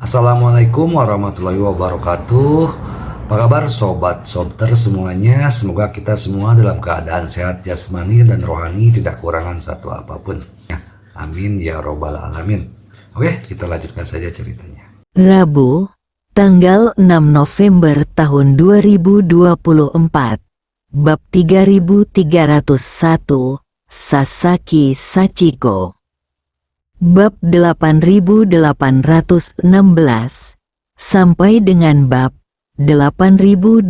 Assalamualaikum warahmatullahi wabarakatuh. Apa kabar sobat sobter semuanya? Semoga kita semua dalam keadaan sehat jasmani dan rohani, tidak kurangan satu apapun. Amin ya robbal alamin. Oke, kita lanjutkan saja ceritanya. Rabu, tanggal 6 November tahun 2024. Bab 3301, Sasaki Sachiko. Bab 8816 sampai dengan bab 8820.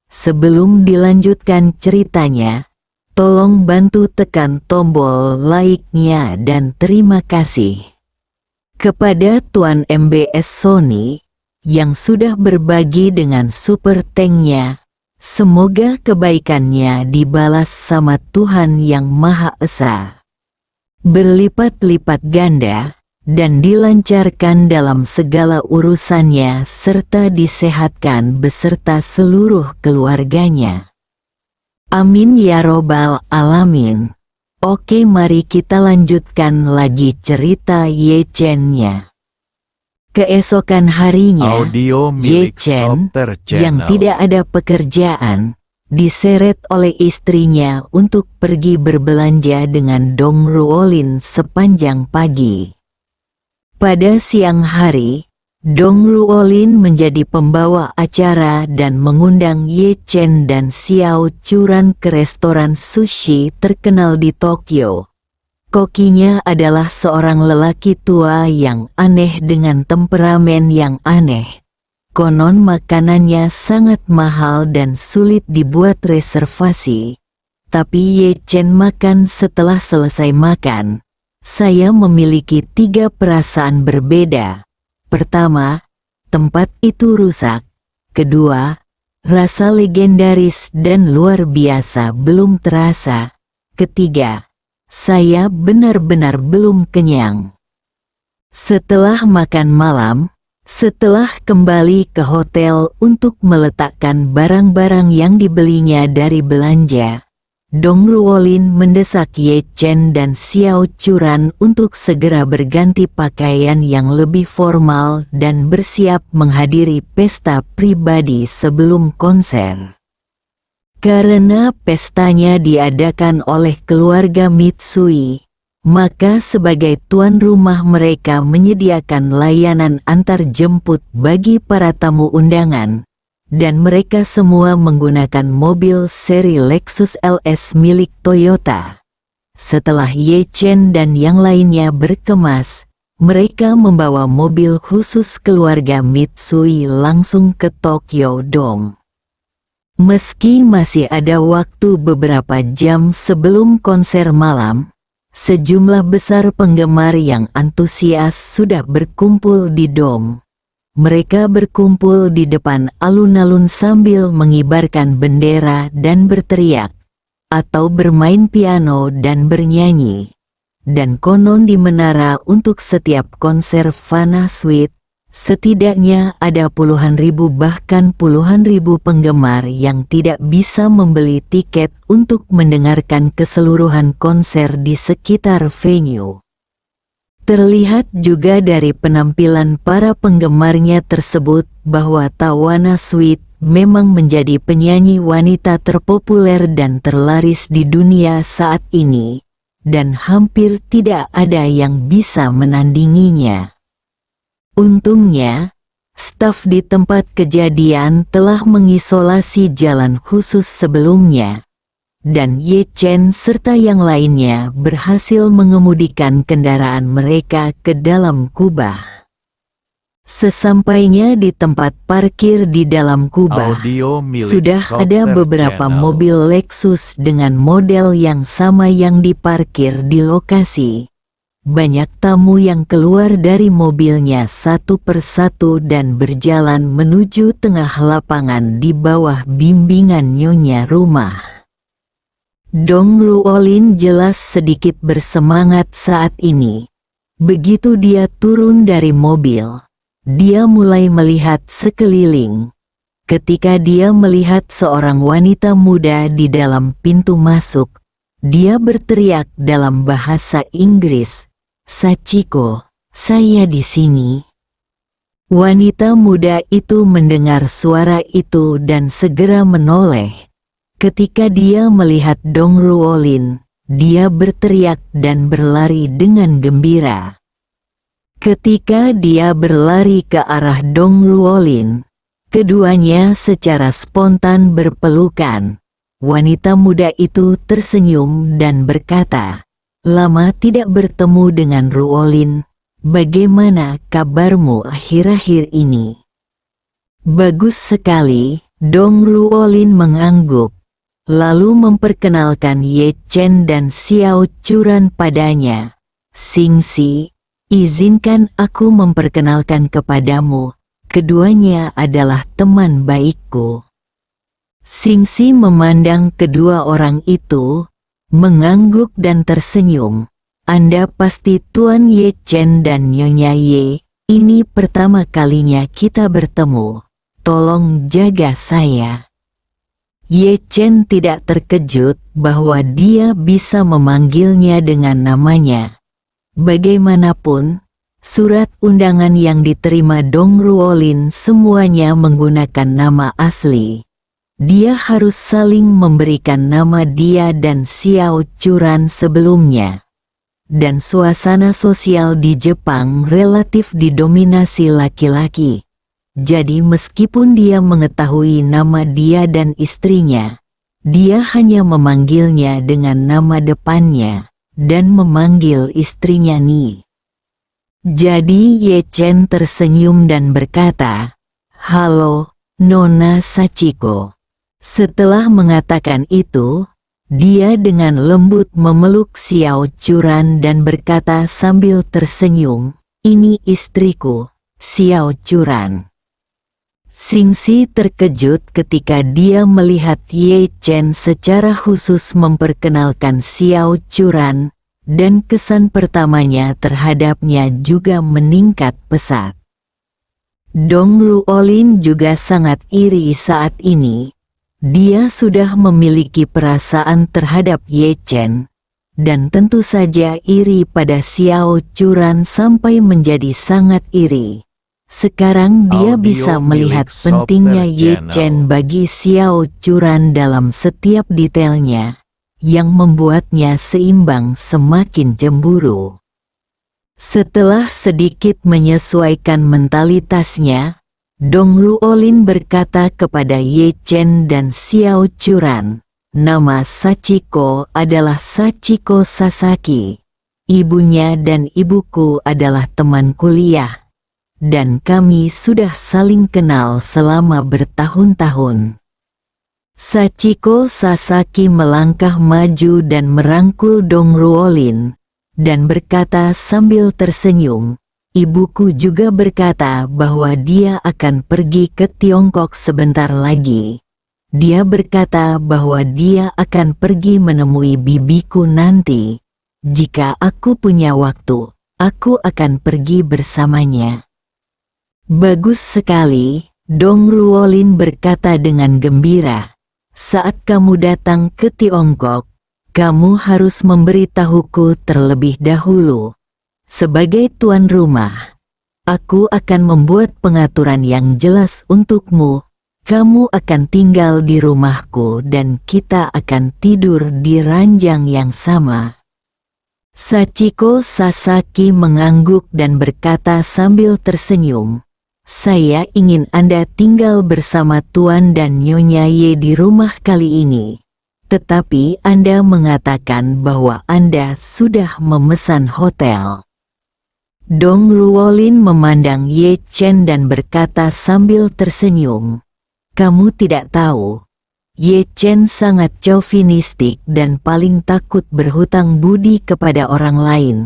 Sebelum dilanjutkan ceritanya, tolong bantu tekan tombol like-nya dan terima kasih kepada Tuan MBS Sony yang sudah berbagi dengan super tanknya. Semoga kebaikannya dibalas sama Tuhan Yang Maha Esa, berlipat-lipat ganda, dan dilancarkan dalam segala urusannya serta disehatkan beserta seluruh keluarganya. Amin ya robbal alamin. Oke, mari kita lanjutkan lagi cerita Ye Chen-nya. Keesokan harinya, Ye Chen yang tidak ada pekerjaan diseret oleh istrinya untuk pergi berbelanja dengan Dong Ruolin sepanjang pagi. Pada siang hari, Dong Ruolin menjadi pembawa acara dan mengundang Ye Chen dan Xiao Churan ke restoran sushi terkenal di Tokyo. Kokinya adalah seorang lelaki tua yang aneh dengan temperamen yang aneh. Konon makanannya sangat mahal dan sulit dibuat reservasi. Tapi Ye Chen makan. Setelah selesai makan, saya memiliki 3 perasaan berbeda. Pertama, tempat itu rusak. Kedua, rasa legendaris dan luar biasa belum terasa. Ketiga, saya benar-benar belum kenyang. Setelah makan malam, setelah kembali ke hotel untuk meletakkan barang-barang yang dibelinya dari belanja, Dong Ruolin mendesak Ye Chen dan Xiao Churan untuk segera berganti pakaian yang lebih formal dan bersiap menghadiri pesta pribadi sebelum konser. Karena pestanya diadakan oleh keluarga Mitsui, maka sebagai tuan rumah mereka menyediakan layanan antar jemput bagi para tamu undangan, dan mereka semua menggunakan mobil seri Lexus LS milik Toyota. Setelah Ye Chen dan yang lainnya berkemas, mereka membawa mobil khusus keluarga Mitsui langsung ke Tokyo Dome. Meski masih ada waktu beberapa jam sebelum konser malam, sejumlah besar penggemar yang antusias sudah berkumpul di Dome. Mereka berkumpul di depan alun-alun sambil mengibarkan bendera dan berteriak, atau bermain piano dan bernyanyi. Dan konon di menara untuk setiap konser Fana Suite, setidaknya ada puluhan ribu bahkan puluhan ribu penggemar yang tidak bisa membeli tiket untuk mendengarkan keseluruhan konser di sekitar venue. Terlihat juga dari penampilan para penggemarnya tersebut bahwa Tawana Sweet memang menjadi penyanyi wanita terpopuler dan terlaris di dunia saat ini, dan hampir tidak ada yang bisa menandinginya. Untungnya, staf di tempat kejadian telah mengisolasi jalan khusus sebelumnya, dan Ye Chen serta yang lainnya berhasil mengemudikan kendaraan mereka ke dalam kubah. Sesampainya di tempat parkir di dalam kubah, sudah ada beberapa mobil Lexus dengan model yang sama yang diparkir di lokasi. Banyak tamu yang keluar dari mobilnya satu persatu dan berjalan menuju tengah lapangan di bawah bimbingan nyonya rumah. Dong Ruolin jelas sedikit bersemangat saat ini. Begitu dia turun dari mobil, dia mulai melihat sekeliling. Ketika dia melihat seorang wanita muda di dalam pintu masuk, dia berteriak dalam bahasa Inggris, "Sachiko, saya di sini." Wanita muda itu mendengar suara itu dan segera menoleh. Ketika dia melihat Dong Ruolin, dia berteriak dan berlari dengan gembira. Ketika dia berlari ke arah Dong Ruolin, keduanya secara spontan berpelukan. Wanita muda itu tersenyum dan berkata, "Lama tidak bertemu dengan Ruolin. Bagaimana kabarmu akhir-akhir ini?" "Bagus sekali," Dong Ruolin mengangguk, lalu memperkenalkan Ye Chen dan Xiao Churan padanya. "Xingxi, izinkan aku memperkenalkan kepadamu, keduanya adalah teman baikku." Xingxi memandang kedua orang itu, mengangguk dan tersenyum. "Anda pasti Tuan Ye Chen dan Nyonya Ye, ini pertama kalinya kita bertemu. Tolong jaga saya." Ye Chen tidak terkejut bahwa dia bisa memanggilnya dengan namanya. Bagaimanapun, surat undangan yang diterima Dong Ruolin semuanya menggunakan nama asli. Dia harus saling memberikan nama dia dan Xiao Churan sebelumnya. Dan suasana sosial di Jepang relatif didominasi laki-laki. Jadi meskipun dia mengetahui nama dia dan istrinya, dia hanya memanggilnya dengan nama depannya, dan memanggil istrinya Ni. Jadi Ye Chen tersenyum dan berkata, "Halo, Nona Sachiko." Setelah mengatakan itu, dia dengan lembut memeluk Xiao Churan dan berkata sambil tersenyum, "Ini istriku, Xiao Churan." Xingxi terkejut ketika dia melihat Ye Chen secara khusus memperkenalkan Xiao Churan, dan kesan pertamanya terhadapnya juga meningkat pesat. Dong Ruolin juga sangat iri saat ini. Dia sudah memiliki perasaan terhadap Ye Chen, dan tentu saja iri pada Xiao Churan sampai menjadi sangat iri. Sekarang dia bisa melihat pentingnya Ye Chen bagi Xiao Churan dalam setiap detailnya, yang membuatnya seimbang semakin cemburu. Setelah sedikit menyesuaikan mentalitasnya, Dong Ruolin berkata kepada Ye Chen dan Xiao Churan, "Nama Sachiko adalah Sachiko Sasaki. Ibunya dan ibuku adalah teman kuliah, dan kami sudah saling kenal selama bertahun-tahun." Sachiko Sasaki melangkah maju dan merangkul Dong Ruolin, dan berkata sambil tersenyum, "Ibuku juga berkata bahwa dia akan pergi ke Tiongkok sebentar lagi. Dia berkata bahwa dia akan pergi menemui bibiku nanti. Jika aku punya waktu, aku akan pergi bersamanya." "Bagus sekali," Dong Ruolin berkata dengan gembira. "Saat kamu datang ke Tiongkok, kamu harus memberitahuku terlebih dahulu. Sebagai tuan rumah, aku akan membuat pengaturan yang jelas untukmu. Kamu akan tinggal di rumahku dan kita akan tidur di ranjang yang sama." Sachiko Sasaki mengangguk dan berkata sambil tersenyum, "Saya ingin Anda tinggal bersama Tuan dan Nyonya Ye di rumah kali ini. Tetapi Anda mengatakan bahwa Anda sudah memesan hotel." Dong Ruolin memandang Ye Chen dan berkata sambil tersenyum, "Kamu tidak tahu, Ye Chen sangat chauvinistik dan paling takut berhutang budi kepada orang lain,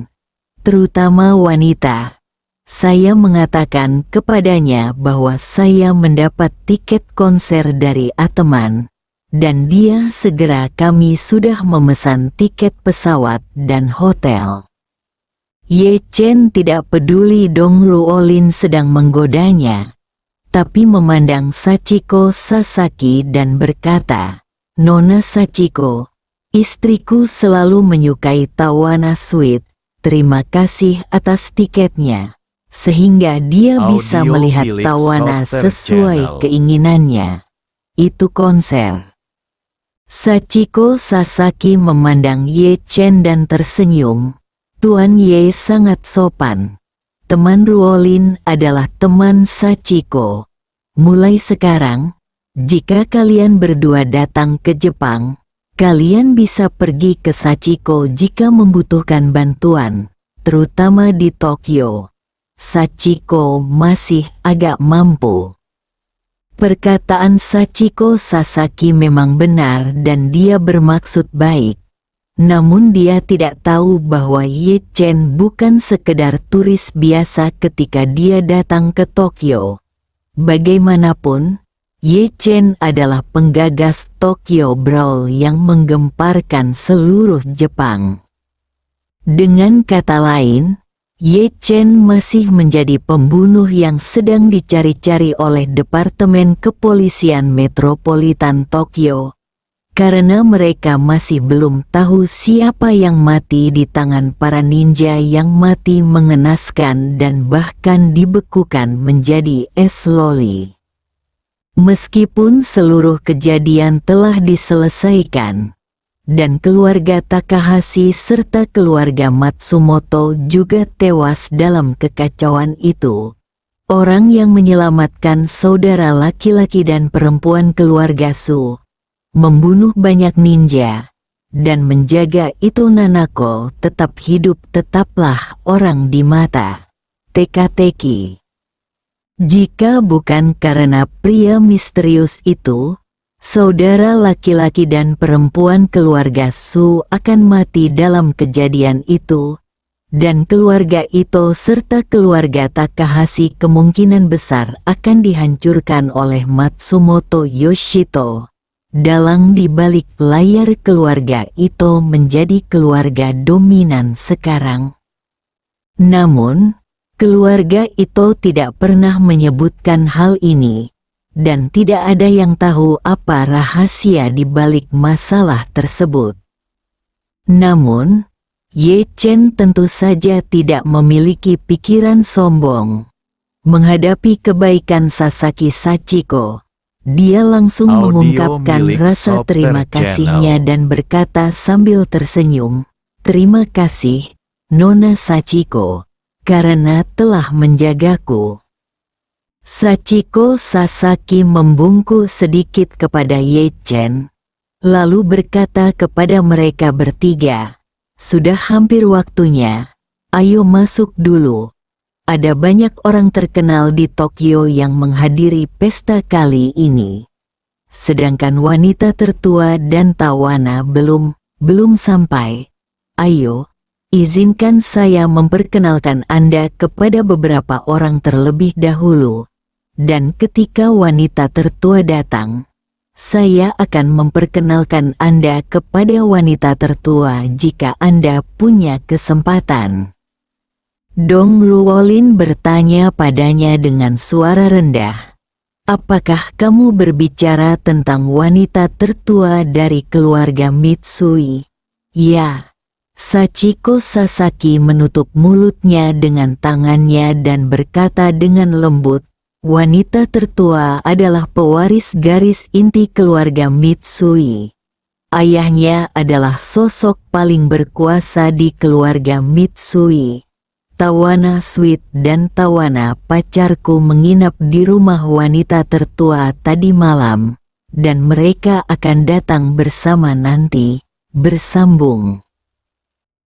terutama wanita. Saya mengatakan kepadanya bahwa saya mendapat tiket konser dari teman, dan dia segera kami sudah memesan tiket pesawat dan hotel." Ye Chen tidak peduli Dong Ruolin sedang menggodanya, tapi memandang Sachiko Sasaki dan berkata, "Nona Sachiko, istriku selalu menyukai tawana sweet, terima kasih atas tiketnya, sehingga dia bisa Audio melihat milik Tawana Soter sesuai Channel. keinginannya. Itu konser. Sachiko Sasaki memandang Ye Chen dan tersenyum. Tuan Ye sangat sopan. Teman Ruolin adalah teman Sachiko. Mulai sekarang, jika kalian berdua datang ke Jepang, kalian bisa pergi ke Sachiko jika membutuhkan bantuan, terutama di Tokyo. Sachiko masih agak mampu. Perkataan Sachiko Sasaki memang benar dan dia bermaksud baik. Namun dia tidak tahu bahwa Ye Chen bukan sekedar turis biasa ketika dia datang ke Tokyo. Bagaimanapun, Ye Chen adalah penggagas Tokyo Brawl yang menggemparkan seluruh Jepang. Dengan kata lain, Ye Chen masih menjadi pembunuh yang sedang dicari-cari oleh Departemen Kepolisian Metropolitan Tokyo. Karena mereka masih belum tahu siapa yang mati di tangan para ninja yang mati mengenaskan dan bahkan dibekukan menjadi es loli. Meskipun seluruh kejadian telah diselesaikan, dan keluarga Takahashi serta keluarga Matsumoto juga tewas dalam kekacauan itu, orang yang menyelamatkan saudara laki-laki dan perempuan keluarga Su, membunuh banyak ninja, dan menjaga Ito Nanako tetap hidup tetaplah orang di mata teka-teki. Jika bukan karena pria misterius itu, saudara laki-laki dan perempuan keluarga Su akan mati dalam kejadian itu, dan keluarga Ito serta keluarga Takahashi kemungkinan besar akan dihancurkan oleh Matsumoto Yoshito. Dalang di balik layar keluarga Ito menjadi keluarga dominan sekarang. Namun, keluarga Ito tidak pernah menyebutkan hal ini, dan tidak ada yang tahu apa rahasia di balik masalah tersebut. Namun, Ye Chen tentu saja tidak memiliki pikiran sombong. Menghadapi kebaikan Sasaki Sachiko, dia langsung Audio mengungkapkan milik rasa Soter terima kasihnya Channel. dan berkata sambil tersenyum, "Terima kasih, Nona Sachiko, karena telah menjagaku." Sachiko Sasaki membungkuk sedikit kepada Ye Chen, lalu berkata kepada mereka bertiga, "Sudah hampir waktunya, ayo masuk dulu. Ada banyak orang terkenal di Tokyo yang menghadiri pesta kali ini. Sedangkan wanita tertua dan Tawana belum sampai. Ayo, izinkan saya memperkenalkan Anda kepada beberapa orang terlebih dahulu. Dan ketika wanita tertua datang, saya akan memperkenalkan Anda kepada wanita tertua jika Anda punya kesempatan." Dong Ruolin bertanya padanya dengan suara rendah, "Apakah kamu berbicara tentang wanita tertua dari keluarga Mitsui?" "Ya." Sachiko Sasaki menutup mulutnya dengan tangannya dan berkata dengan lembut, "Wanita tertua adalah pewaris garis inti keluarga Mitsui. Ayahnya adalah sosok paling berkuasa di keluarga Mitsui. Tawana Sweet dan Tawana pacarku menginap di rumah wanita tertua tadi malam, dan mereka akan datang bersama nanti." Bersambung.